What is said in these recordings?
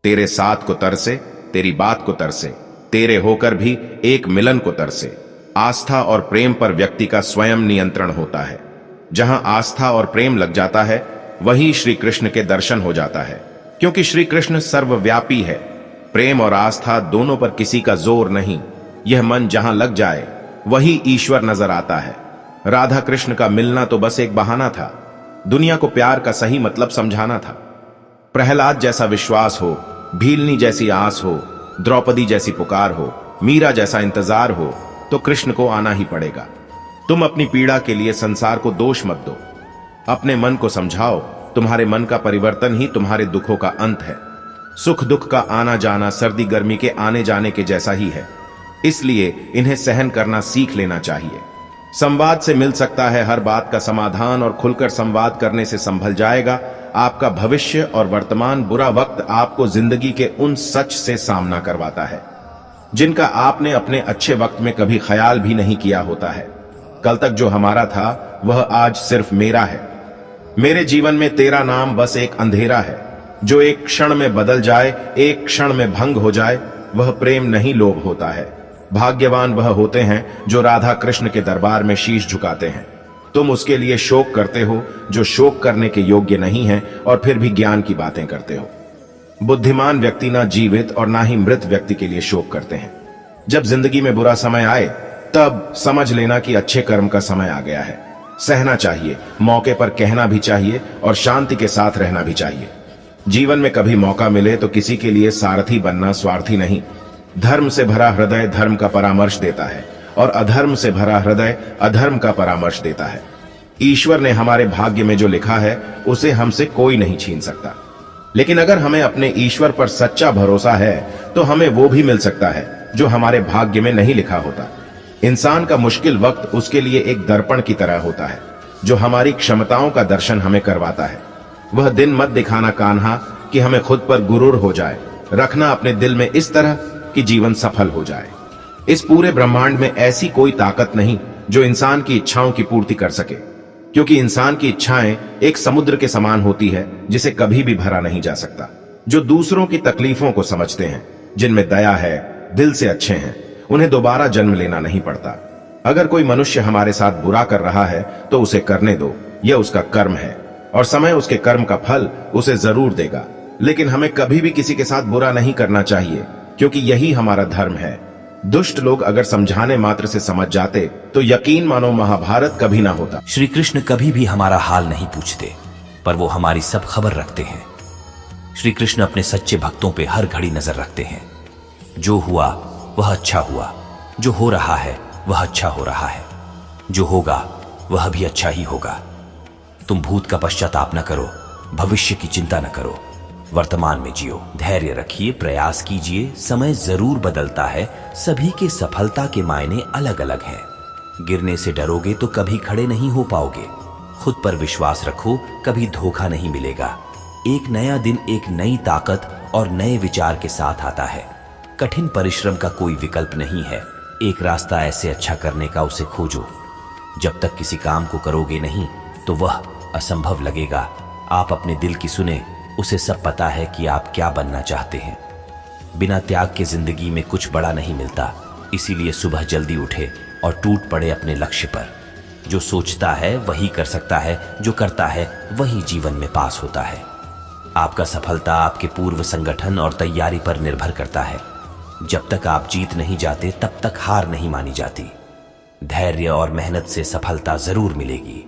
तेरे साथ को तरसे, तेरी बात को तरसे, तेरे होकर भी एक मिलन को तरसे। आस्था और प्रेम पर व्यक्ति का स्वयं नियंत्रण होता है। जहां आस्था और प्रेम लग जाता है वहीं श्री कृष्ण के दर्शन हो जाता है, क्योंकि श्री कृष्ण सर्वव्यापी है। प्रेम और आस्था दोनों पर किसी का जोर नहीं। यह मन जहां लग जाए वही ईश्वर नजर आता है। राधा कृष्ण का मिलना तो बस एक बहाना था। दुनिया को प्यार का सही मतलब समझाना था। प्रहलाद जैसा विश्वास हो, भीलनी जैसी आस हो, द्रौपदी जैसी पुकार हो, मीरा जैसा इंतजार हो, तो कृष्ण को आना ही पड़ेगा। तुम अपनी पीड़ा के लिए संसार को दोष मत दो। अपने मन को समझाओ। तुम्हारे मन का परिवर्तन ही तुम्हारे दुखों का अंत है। सुख दुख का आना जाना सर्दी गर्मी के आने जाने के जैसा ही है, इसलिए इन्हें सहन करना सीख लेना चाहिए। संवाद से मिल सकता है हर बात का समाधान, और खुलकर संवाद करने से संभल जाएगा आपका भविष्य और वर्तमान। बुरा वक्त आपको जिंदगी के उन सच से सामना करवाता है जिनका आपने अपने अच्छे वक्त में कभी ख्याल भी नहीं किया होता है। कल तक जो हमारा था वह आज सिर्फ मेरा है। मेरे जीवन में तेरा नाम बस एक अंधेरा है जो एक क्षण में बदल जाए, एक क्षण में भंग हो जाए। वह प्रेम नहीं, लोभ होता है। भाग्यवान वह होते हैं जो राधा कृष्ण के दरबार में शीश झुकाते हैं। तुम उसके लिए शोक करते हो जो शोक करने के योग्य नहीं है, और फिर भी ज्ञान की बातें करते हो। बुद्धिमान व्यक्ति ना जीवित और ना ही मृत व्यक्ति के लिए शोक करते हैं। जब जिंदगी में बुरा समय आए तब समझ लेना कि अच्छे कर्म का समय आ गया है। सहना चाहिए, मौके पर कहना भी चाहिए, और शांति के साथ रहना भी चाहिए। जीवन में कभी मौका मिले तो किसी के लिए सारथी बनना स्वार्थी नहीं। धर्म से भरा हृदय धर्म का परामर्श देता है, और अधर्म से भरा हृदय अधर्म का परामर्श देता है। ईश्वर ने हमारे भाग्य में जो लिखा है उसे हमसे कोई नहीं छीन सकता। लेकिन अगर हमें अपने ईश्वर पर सच्चा भरोसा है तो हमें वो भी मिल सकता है जो हमारे भाग्य में नहीं लिखा होता। इंसान का मुश्किल वक्त उसके लिए एक दर्पण की तरह होता है जो हमारी क्षमताओं का दर्शन हमें करवाता है। वह दिन मत दिखाना कान्हा कि हमें खुद पर गुरूर हो जाए। रखना अपने दिल में इस तरह कि जीवन सफल हो जाए। इस पूरे ब्रह्मांड में ऐसी कोई ताकत नहीं जो इंसान की इच्छाओं की पूर्ति कर सके, क्योंकि इंसान की इच्छाएं एक समुद्र के समान होती है जिसे कभी भी भरा नहीं जा सकता। जो दूसरों की तकलीफों को समझते हैं, जिनमें दया है, दिल से अच्छे हैं, उन्हें दोबारा जन्म लेना नहीं पड़ता। अगर कोई मनुष्य हमारे साथ बुरा कर रहा है तो उसे करने दो, यह उसका कर्म है, और समय उसके कर्म का फल उसे जरूर देगा। लेकिन हमें कभी भी किसी के साथ बुरा नहीं करना चाहिए, क्योंकि यही हमारा धर्म है। दुष्ट लोग अगर समझाने मात्र से समझ जाते तो यकीन मानो महाभारत कभी ना होता। श्री कृष्ण कभी भी हमारा हाल नहीं पूछते, पर वो हमारी सब खबर रखते हैं। श्री कृष्ण अपने सच्चे भक्तों पे हर घड़ी नजर रखते हैं। जो हुआ वह अच्छा हुआ, जो हो रहा है वह अच्छा हो रहा है, जो होगा वह भी अच्छा ही होगा। तुम भूत का पश्चाताप न करो, भविष्य की चिंता न करो, वर्तमान में जियो, धैर्य रखिए, प्रयास कीजिए। समय जरूर बदलता है, सभी के सफलता के मायने अलग अलग हैं। गिरने से डरोगे तो कभी खड़े नहीं हो पाओगे। खुद पर विश्वास रखो, कभी धोखा नहीं मिलेगा। एक नया दिन एक नई ताकत और नए विचार के साथ आता है। कठिन परिश्रम का कोई विकल्प नहीं है। एक रास्ता ऐसे अच्छा करने का उसे खोजो। जब तक किसी काम को करोगे नहीं तो वह असंभव लगेगा। आप अपने दिल की सुने, उसे सब पता है कि आप क्या बनना चाहते हैं। बिना त्याग के जिंदगी में कुछ बड़ा नहीं मिलता। इसीलिए सुबह जल्दी उठे और टूट पड़े अपने लक्ष्य पर। जो सोचता है वही कर सकता है, जो करता है वही जीवन में पास होता है। आपका सफलता आपके पूर्व संगठन और तैयारी पर निर्भर करता है। जब तक आप जीत नहीं जाते तब तक हार नहीं मानी जाती। धैर्य और मेहनत से सफलता जरूर मिलेगी।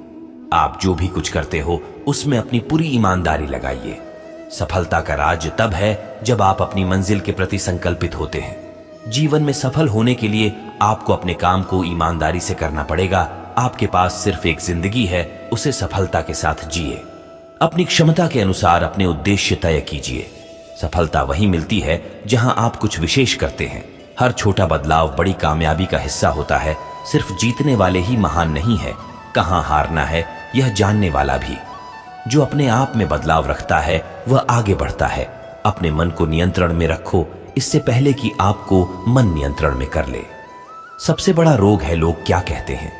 आप जो भी कुछ करते हो उसमें अपनी पूरी ईमानदारी लगाइए। सफलता का राज तब है जब आप अपनी मंजिल के प्रति संकल्पित होते हैं। जीवन में सफल होने के लिए आपको अपने काम को ईमानदारी से करना पड़ेगा। आपके पास सिर्फ एक जिंदगी है, उसे सफलता के साथ जिए। अपनी क्षमता के अनुसार अपने उद्देश्य तय कीजिए। सफलता वहीं मिलती है जहां आप कुछ विशेष करते हैं। हर छोटा बदलाव बड़ी कामयाबी का हिस्सा होता है। सिर्फ जीतने वाले ही महान नहीं है, कहां हारना है यह जानने वाला भी। जो अपने आप में बदलाव रखता है वह आगे बढ़ता है। अपने मन को नियंत्रण में रखो, इससे पहले कि आपको मन नियंत्रण में कर ले। सबसे बड़ा रोग है लोग क्या कहते हैं।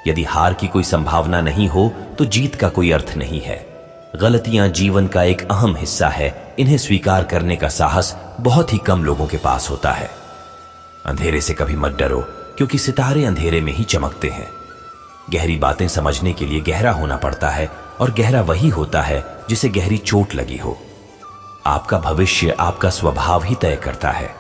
यदि हार की कोई संभावना नहीं हो तो जीत का कोई अर्थ नहीं है। गलतियां जीवन का एक अहम हिस्सा है, इन्हें स्वीकार करने का साहस बहुत ही कम लोगों के पास होता है। अंधेरे से कभी मत डरो, क्योंकि सितारे अंधेरे में ही चमकते हैं। गहरी बातें समझने के लिए गहरा होना पड़ता है, और गहरा वही होता है जिसे गहरी चोट लगी हो। आपका भविष्य आपका स्वभाव ही तय करता है।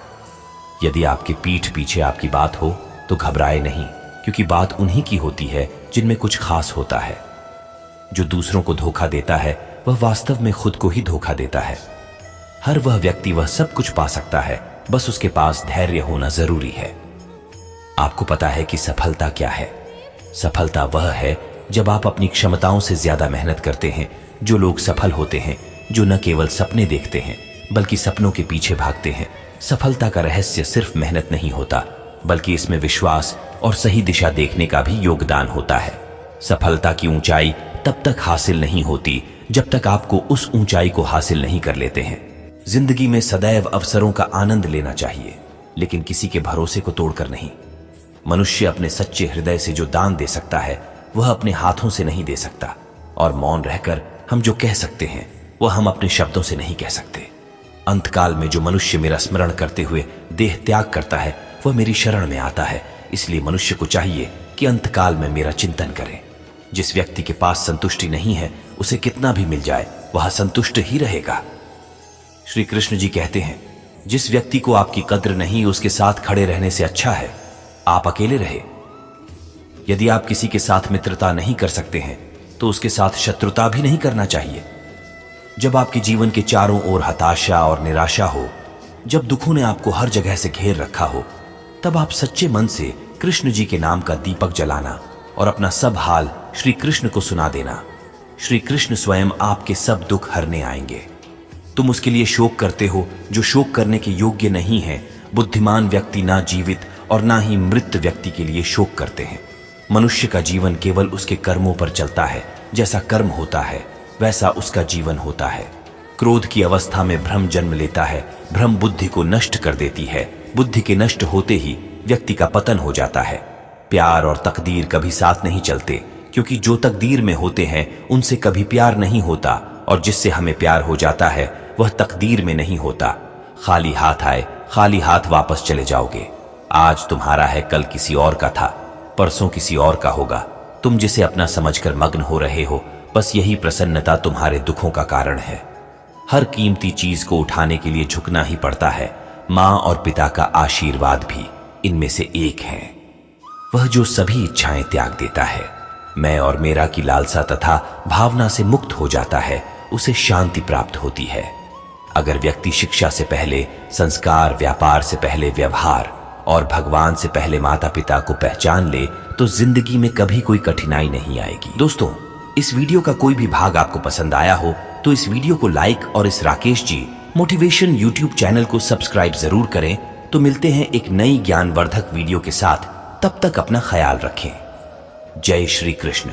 यदि आपकी पीठ पीछे आपकी बात हो तो घबराए नहीं, क्योंकि बात उन्हीं की होती है जिनमें कुछ खास होता है। जो दूसरों को धोखा देता है वह वास्तव में खुद को ही धोखा देता है। हर वह व्यक्ति वह सब कुछ पा सकता है, बस उसके पास धैर्य होना जरूरी है। आपको पता है कि सफलता क्या है? सफलता वह है जब आप अपनी क्षमताओं से ज्यादा मेहनत करते हैं। जो लोग सफल होते हैं, जो न केवल सपने देखते हैं बल्कि सपनों के पीछे भागते हैं। सफलता का रहस्य सिर्फ मेहनत नहीं होता, बल्कि इसमें विश्वास और सही दिशा देखने का भी योगदान होता है। सफलता की ऊंचाई तब तक हासिल नहीं होती जब तक आपको उस ऊंचाई को हासिल नहीं कर लेते हैं। जिंदगी में सदैव अवसरों का आनंद लेना चाहिए, लेकिन किसी के भरोसे को तोड़कर नहीं। मनुष्य अपने सच्चे हृदय से जो दान दे सकता है वह अपने हाथों से नहीं दे सकता, और मौन रहकर हम जो कह सकते हैं वह हम अपने शब्दों से नहीं कह सकते। अंतकाल में जो मनुष्य मेरा स्मरण करते हुए देह त्याग करता है वह मेरी शरण में आता है। इसलिए मनुष्य को चाहिए कि अंतकाल में मेरा चिंतन करे। जिस व्यक्ति के पास संतुष्टि नहीं है उसे कितना भी मिल जाए वह संतुष्ट ही रहेगा। श्री कृष्ण जी कहते हैं, जिस व्यक्ति को आपकी कद्र नहीं उसके साथ खड़े रहने से अच्छा है आप अकेले रहे। यदि आप किसी के साथ मित्रता नहीं कर सकते हैं तो उसके साथ शत्रुता भी नहीं करना चाहिए। जब आपके जीवन के चारों ओर हताशा और निराशा हो, जब दुखों ने आपको हर जगह से घेर रखा हो, तब आप सच्चे मन से कृष्ण जी के नाम का दीपक जलाना और अपना सब हाल श्री कृष्ण को सुना देना। श्री कृष्ण स्वयं आपके सब दुख हरने आएंगे। तुम उसके लिए शोक करते हो जो शोक करने के योग्य नहीं है। बुद्धिमान व्यक्ति ना जीवित और ना ही मृत व्यक्ति के लिए शोक करते हैं। मनुष्य का जीवन केवल उसके कर्मों पर चलता है। जैसा कर्म होता है वैसा उसका जीवन होता है। क्रोध की अवस्था में भ्रम जन्म लेता है। भ्रम बुद्धि को नष्ट कर देती है। बुद्धि के नष्ट होते ही व्यक्ति का पतन हो जाता है। प्यार और तकदीर कभी साथ नहीं चलते, क्योंकि जो तकदीर में होते हैं उनसे कभी प्यार नहीं होता, और जिससे हमें प्यार हो जाता है वह तकदीर में नहीं होता। खाली हाथ आए खाली हाथ वापस चले जाओगे। आज तुम्हारा है, कल किसी और का था, परसों किसी और का होगा। तुम जिसे अपना समझकर मग्न हो रहे हो, बस यही प्रसन्नता तुम्हारे दुखों का कारण है। हर कीमती चीज को उठाने के लिए झुकना ही पड़ता है। मां और पिता का आशीर्वाद भी इनमें से एक है। वह जो सभी इच्छाएं त्याग देता है, मैं और मेरा की लालसा तथा भावना से मुक्त हो जाता है, उसे शांति प्राप्त होती है। अगर व्यक्ति शिक्षा से पहले संस्कार, व्यापार से पहले व्यवहार और भगवान से पहले माता पिता को पहचान ले तो जिंदगी में कभी कोई कठिनाई नहीं आएगी। दोस्तों, इस वीडियो का कोई भी भाग आपको पसंद आया हो तो इस वीडियो को लाइक और इस Rakesh ji motivation YouTube channel को सब्सक्राइब जरूर करें। तो मिलते हैं एक नई ज्ञानवर्धक वीडियो के साथ। तब तक अपना ख्याल रखें। जय श्री कृष्ण।